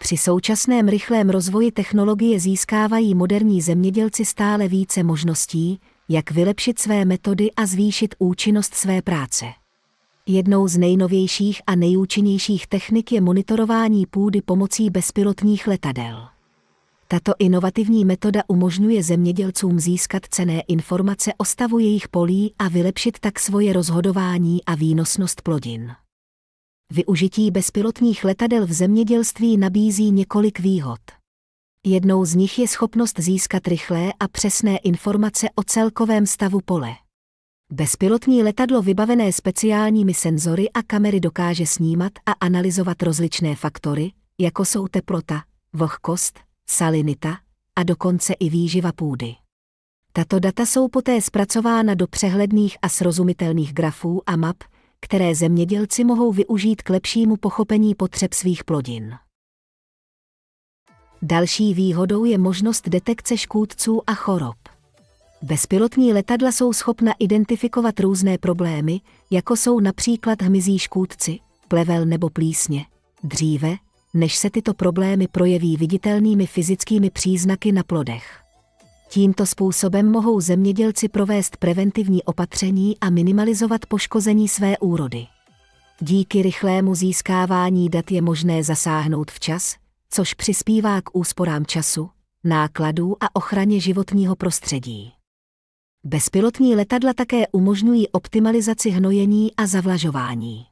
Při současném rychlém rozvoji technologie získávají moderní zemědělci stále více možností, jak vylepšit své metody a zvýšit účinnost své práce. Jednou z nejnovějších a nejúčinnějších technik je monitorování půdy pomocí bezpilotních letadel. Tato inovativní metoda umožňuje zemědělcům získat cenné informace o stavu jejich polí a vylepšit tak svoje rozhodování a výnosnost plodin. Využití bezpilotních letadel v zemědělství nabízí několik výhod. Jednou z nich je schopnost získat rychlé a přesné informace o celkovém stavu pole. Bezpilotní letadlo vybavené speciálními senzory a kamery dokáže snímat a analyzovat rozličné faktory, jako jsou teplota, vlhkost, salinita a dokonce i výživa půdy. Tato data jsou poté zpracována do přehledných a srozumitelných grafů a map, které zemědělci mohou využít k lepšímu pochopení potřeb svých plodin. Další výhodou je možnost detekce škůdců a chorob. Bezpilotní letadla jsou schopna identifikovat různé problémy, jako jsou například hmyzí škůdci, plevel nebo plísně, dříve, než se tyto problémy projeví viditelnými fyzickými příznaky na plodech. Tímto způsobem mohou zemědělci provést preventivní opatření a minimalizovat poškození své úrody. Díky rychlému získávání dat je možné zasáhnout včas, což přispívá k úsporám času, nákladů a ochraně životního prostředí. Bezpilotní letadla také umožňují optimalizaci hnojení a zavlažování.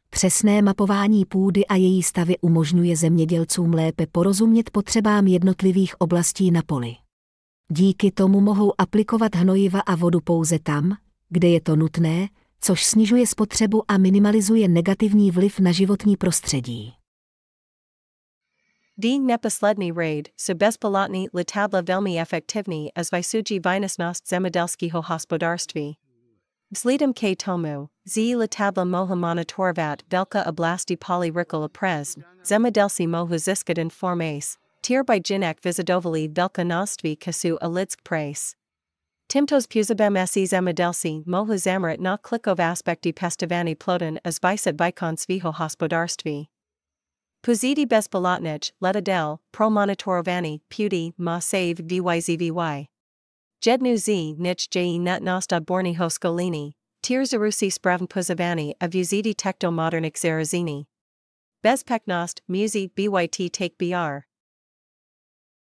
Přesné mapování půdy a její stavy umožňuje zemědělcům lépe porozumět potřebám jednotlivých oblastí na poli. Díky tomu mohou aplikovat hnojiva a vodu pouze tam, kde je to nutné, což snižuje spotřebu a minimalizuje negativní vliv na životní prostředí. D. Neposlední raid, se bezpilotní letadla velmi efektivní a vysují výnosnost zemědělského hospodářství. Vzhledem k tomu, letadla mohou monitorovat velká oblasti poli rychle prez, zemědělci mohou získat informace, by jinak vizidovaly velká množství kasu a lidsk price. Tímtos působem zemědělci mohou zaměřit na klíčové aspekty pěstování plodin a zvýšit výkon svého hospodářství. Použití bezpilotních letadel pro monitorování půdy má save vyzvy. Jednou z nich je nutnost odborného školení, zaručí správné používání a využití techno moderních zařízení. Bezpečnost musí být take br.